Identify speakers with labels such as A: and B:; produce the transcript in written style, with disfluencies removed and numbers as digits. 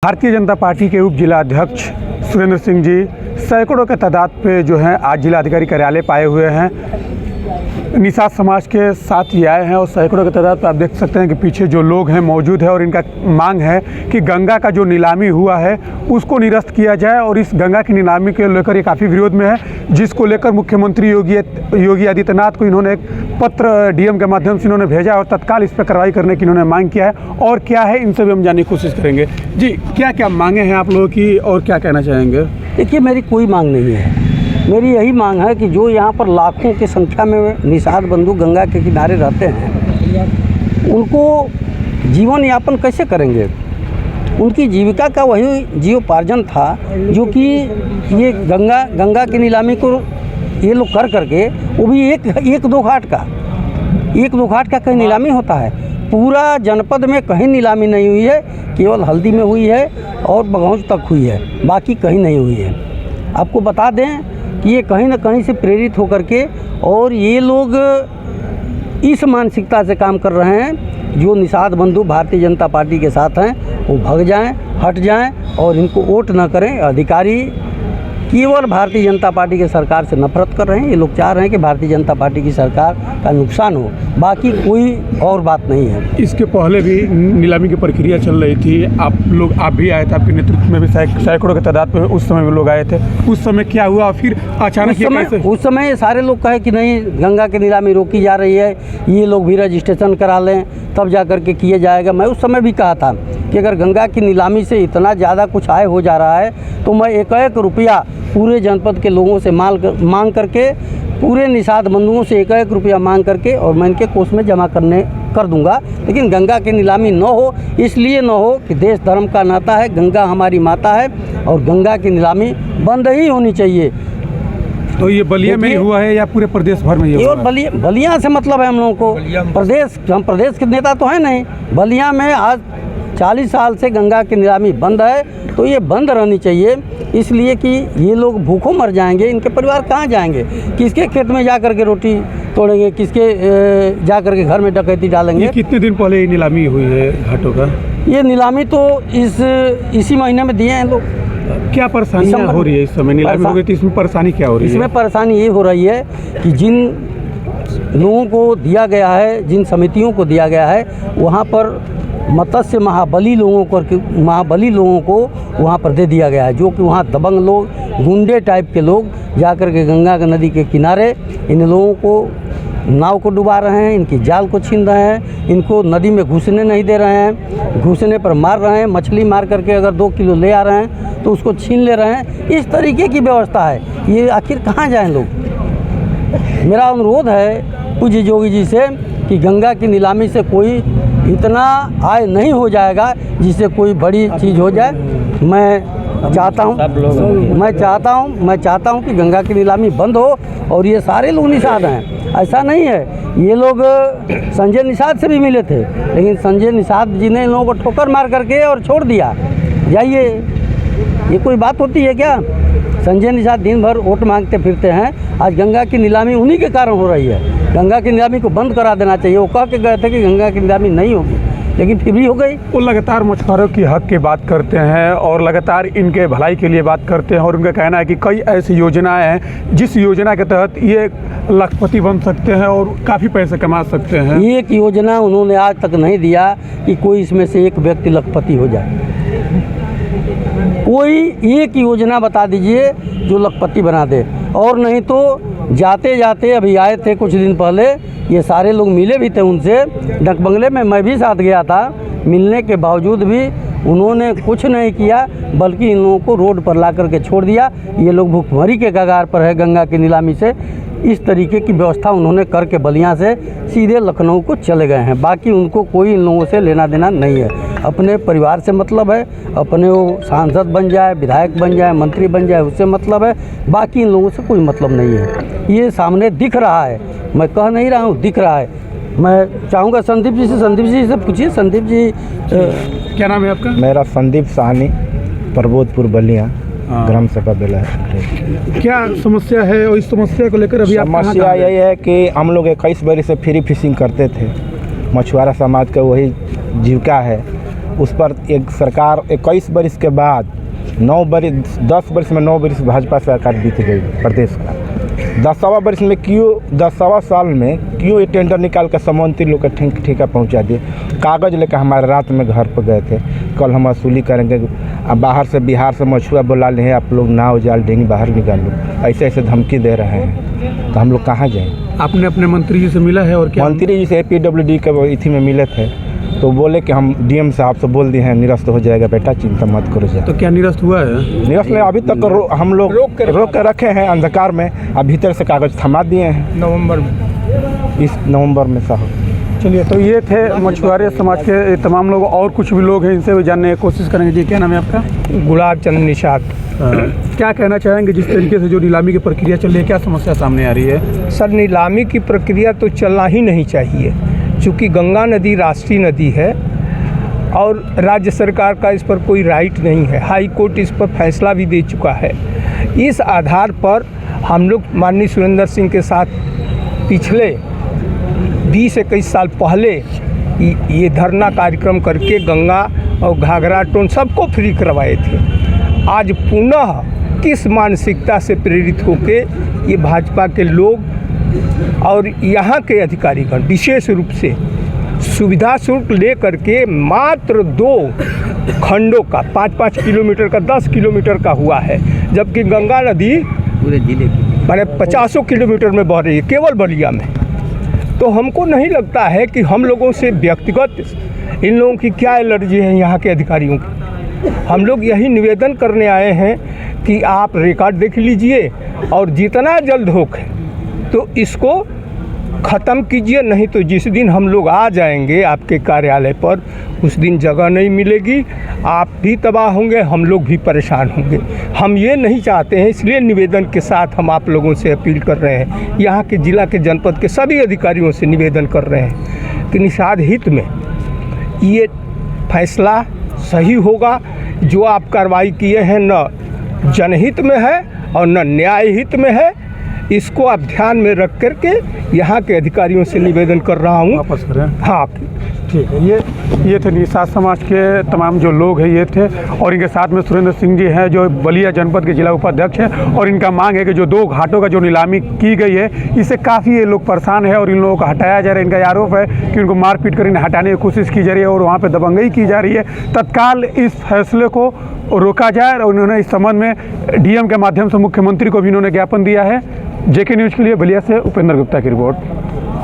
A: Bharatiya Janata party के उप जिला अध्यक्ष सुरेंद्र सिंह जी सैकड़ों के तादाद पे जो हैं आज जिला अधिकारी कार्यालय पाए हुए हैं। निषाद समाज के साथ ये आए हैं और सैकड़ों के तादाद पे आप देख सकते हैं कि पीछे जो लोग हैं मौजूद है और इनका मांग है कि गंगा का जो नीलामी हुआ है उसको निरस्त किया जाए और इस गंगा की नीलामी के लेकर ये काफ़ी विरोध में है, जिसको लेकर मुख्यमंत्री योगी आदित्यनाथ को इन्होंने एक पत्र डीएम के माध्यम से इन्होंने भेजा और तत्काल इस पर कार्रवाई करने की इन्होंने मांग किया है। और क्या है इनसे भी हम जानने की कोशिश करेंगे। जी, क्या क्या मांगे हैं आप लोगों की और क्या कहना चाहेंगे?
B: देखिए, मेरी कोई मांग नहीं है। मेरी यही मांग है कि जो यहाँ पर लाखों की संख्या में निषाद बंधु गंगा के किनारे रहते हैं, उनको जीवन यापन कैसे करेंगे? उनकी जीविका का वही जीवोपार्जन था जो कि ये गंगा की नीलामी को ये लोग कर करके, वो भी एक दो घाट का कहीं नीलामी होता है। पूरा जनपद में कहीं नीलामी नहीं हुई है, केवल हल्दी में हुई है और बघौच तक हुई है, बाकी कहीं नहीं हुई है। आपको बता दें कि ये कहीं ना कहीं से प्रेरित होकर के और ये लोग इस मानसिकता से काम कर रहे हैं, जो निषाद बंधु भारतीय जनता पार्टी के साथ हैं वो भाग जाएं, हट जाएं और इनको वोट न करें। अधिकारी केवल भारतीय जनता पार्टी के सरकार से नफरत कर रहे हैं। ये लोग चाह रहे हैं कि भारतीय जनता पार्टी की सरकार का नुकसान हो, बाकी कोई और बात नहीं है।
A: इसके पहले भी नीलामी की प्रक्रिया चल रही थी, आप भी आए थे, आपके नेतृत्व में भी सैकड़ों के तादाद में उस समय भी लोग आए थे। उस समय क्या हुआ? फिर अचानक
B: उस समय सारे लोग कहे कि नहीं, गंगा की नीलामी रोकी जा रही है, ये लोग भी रजिस्ट्रेशन करा लें तब जा कर के किया जाएगा। मैं उस समय भी कहा था कि अगर गंगा की नीलामी से इतना ज़्यादा कुछ आय हो जा रहा है तो मैं एक रुपया पूरे जनपद के लोगों से मांग करके, पूरे निषाद बंधुओं से एक रुपया मांग करके और मैं इनके कोष में जमा कर दूंगा। लेकिन गंगा की नीलामी न हो, इसलिए न हो कि देश धर्म का नाता है, गंगा हमारी माता है और गंगा की नीलामी बंद ही होनी चाहिए।
A: तो ये बलिया में ही हुआ है या पूरे प्रदेश भर में?
B: ये बलिया से मतलब है हम लोगों को, हम प्रदेश के नेता तो हैं नहीं। बलिया में आज 40 साल से गंगा की नीलामी बंद है, तो ये बंद रहनी चाहिए, इसलिए कि ये लोग भूखों मर जाएंगे। इनके परिवार कहाँ जाएंगे? किसके खेत में जा कर के रोटी तोड़ेंगे? किसके जा कर के घर में डकैती डालेंगे?
A: ये कितने दिन पहले ये नीलामी हुई है घाटों का?
B: ये नीलामी तो इसी महीने में दिए हैं लोग।
A: क्या परेशानी हो रही है इस समय? नीलामी हो गई तो इसमें परेशानी क्या हो रही है?
B: इसमें परेशानी ये हो रही है कि जिन लोगों को दिया गया है, जिन समितियों को दिया गया है, वहाँ पर मत्स्य महाबली लोगों को वहाँ पर दे दिया गया है, जो कि वहाँ दबंग लोग, गुंडे टाइप के लोग जाकर के गंगा नदी के किनारे इन लोगों को नाव को डुबा रहे हैं, इनकी जाल को छीन रहे हैं, इनको नदी में घुसने नहीं दे रहे हैं, घुसने पर मार रहे हैं। मछली मार करके अगर 2 किलो ले आ रहे हैं तो उसको छीन ले रहे हैं। इस तरीके की व्यवस्था है। ये आखिर कहाँ जाएं लोग? मेरा अनुरोध है पूज्य योगी जी से कि गंगा की नीलामी से कोई इतना आय नहीं हो जाएगा जिससे कोई बड़ी चीज़ हो जाए। मैं चाहता हूँ कि गंगा की नीलामी बंद हो और ये सारे लोग निषाद हैं। ऐसा नहीं है, ये लोग संजय निषाद से भी मिले थे, लेकिन संजय निषाद जी ने इन लोगों को ठोकर मार करके और छोड़ दिया। जाइए, ये कोई बात होती है क्या? संजय निषाद दिन भर वोट मांगते फिरते हैं। आज गंगा की नीलामी उन्हीं के कारण हो रही है। गंगा की नीलामी को बंद करा देना चाहिए। वो कह के गए थे कि गंगा की नीलामी नहीं होगी, लेकिन फिर भी हो गई।
A: वो लगातार मछुआरों की हक की बात करते हैं और लगातार इनके भलाई के लिए बात करते हैं और उनका कहना है कि कई ऐसी योजनाएं हैं जिस योजना के तहत ये लखपति बन सकते हैं और काफ़ी पैसे कमा सकते हैं।
B: एक योजना उन्होंने आज तक नहीं दिया कि कोई इसमें से एक व्यक्ति लखपति हो जाए। कोई एक योजना बता दीजिए जो लखपति बना दे। और नहीं तो जाते जाते अभी आए थे कुछ दिन पहले, ये सारे लोग मिले भी थे उनसे डक बंगले में, मैं भी साथ गया था। मिलने के बावजूद भी उन्होंने कुछ नहीं किया, बल्कि इन लोगों को रोड पर ला करके छोड़ दिया। ये लोग भूखमरी के कगार पर है गंगा की नीलामी से। इस तरीके की व्यवस्था उन्होंने करके बलिया से सीधे लखनऊ को चले गए हैं। बाकी उनको कोई इन लोगों से लेना देना नहीं है। अपने परिवार से मतलब है, अपने वो सांसद बन जाए, विधायक बन जाए, मंत्री बन जाए, उससे मतलब है। बाकी इन लोगों से कोई मतलब नहीं है। ये सामने दिख रहा है, मैं कह नहीं रहा हूँ, दिख रहा है। मैं चाहूँगा संदीप जी से पूछिए। संदीप जी,
A: क्या नाम है आपका?
C: मेरा संदीप साहनी, प्रबोधपुर बलिया, ग्राम सभा बेला है।
A: क्या समस्या है और इस समस्या को लेकर अभी
C: समस्या यही है कि हम लोग 21 बरस से फ्री फिशिंग करते थे। मछुआरा समाज का वही जीविका है उस पर एक सरकार 21 बरिस के बाद 10 बरिस में 9 बरिस भाजपा सरकार बीत गई प्रदेश का। 10वां बरिस में क्यों 10वां साल में क्यों ये टेंडर निकाल कर समंत्री लोग का ठेका पहुंचा दिए। कागज़ लेकर हमारे रात में घर पर गए थे, कल हम वसूली करेंगे, अब बाहर से बिहार से मछुआ बुला ले, आप लोग नाव जाल देंगे बाहर निकाल लो, ऐसे ऐसे धमकी दे रहे हैं, तो हम लोग कहाँ जाएँ।
A: आपने अपने मंत्री जी से मिला है? और क्या
C: मंत्री जी से PWD के इथी में मिले थे, तो बोले कि हम DM साहब से बोल दिए हैं निरस्त हो जाएगा बेटा, चिंता मत करो जाए।
A: तो क्या निरस्त हुआ है?
C: निरस्त में अभी तक हम लोग रोक कर रखे हैं अंधकार में, अब भीतर से कागज़ थमा दिए हैं इस नवंबर में साहब।
A: चलिए, तो ये थे मछुआरे समाज के तमाम लोग, और कुछ भी लोग हैं इनसे भी जानने की कोशिश करेंगे। जी, क्या नाम है आपका?
D: गुलाब चंद निषाद।
A: क्या कहना चाहेंगे जिस तरीके से जो नीलामी की प्रक्रिया चल रही है, क्या समस्या सामने आ रही है?
D: सर, नीलामी की प्रक्रिया तो चलना ही नहीं चाहिए, चूँकि गंगा नदी राष्ट्रीय नदी है और राज्य सरकार का इस पर कोई राइट नहीं है। हाई कोर्ट इस पर फैसला भी दे चुका है। इस आधार पर हम लोग माननीय सुरेंद्र सिंह के साथ पिछले 20-21 साल पहले ये धरना कार्यक्रम करके गंगा और घाघरा टोन सबको फ्री करवाए थे। आज पुनः किस मानसिकता से प्रेरित होके ये भाजपा के लोग और यहाँ के अधिकारीगण विशेष रूप से सुविधा शुल्क ले करके मात्र 2 खंडों का 5-5 किलोमीटर का 10 किलोमीटर का हुआ है, जबकि गंगा नदी
B: पूरे जिले की
D: माने 50 किलोमीटर में बह रही है केवल बलिया में। तो हमको नहीं लगता है कि हम लोगों से व्यक्तिगत इन लोगों की क्या एलर्जी है यहाँ के अधिकारियों की। हम लोग यही निवेदन करने आए हैं कि आप रिकॉर्ड देख लीजिए और जितना जल्द हो तो इसको ख़त्म कीजिए, नहीं तो जिस दिन हम लोग आ जाएंगे आपके कार्यालय पर उस दिन जगह नहीं मिलेगी, आप भी तबाह होंगे, हम लोग भी परेशान होंगे। हम ये नहीं चाहते हैं, इसलिए निवेदन के साथ हम आप लोगों से अपील कर रहे हैं, यहाँ के जिला के जनपद के सभी अधिकारियों से निवेदन कर रहे हैं कि निषाद हित में ये फैसला सही होगा। जो आप कार्रवाई किए हैं न जनहित में है और न न्याय हित में है, इसको आप ध्यान में रख करके यहाँ के अधिकारियों से निवेदन कर रहा हूँ
A: वापस करें।
D: हाँ,
A: ठीक है। ये थे निषाद समाज के तमाम जो लोग हैं, ये थे, और इनके साथ में सुरेंद्र सिंह जी हैं जो बलिया जनपद के जिला उपाध्यक्ष हैं, और इनका मांग है कि जो 2 घाटों का जो नीलामी की गई है, इससे काफ़ी ये लोग परेशान है और इन लोगों को हटाया जा रहा है। इनका आरोप है कि उनको मारपीट कर इन्हें हटाने की कोशिश की जा रही है और वहाँ पर दबंगई की जा रही है। तत्काल इस फैसले को रोका जाए, और उन्होंने इस संबंध में DM के माध्यम से मुख्यमंत्री को भी इन्होंने ज्ञापन दिया है। JK न्यूज़ के लिए बलिया से उपेंद्र गुप्ता की रिपोर्ट।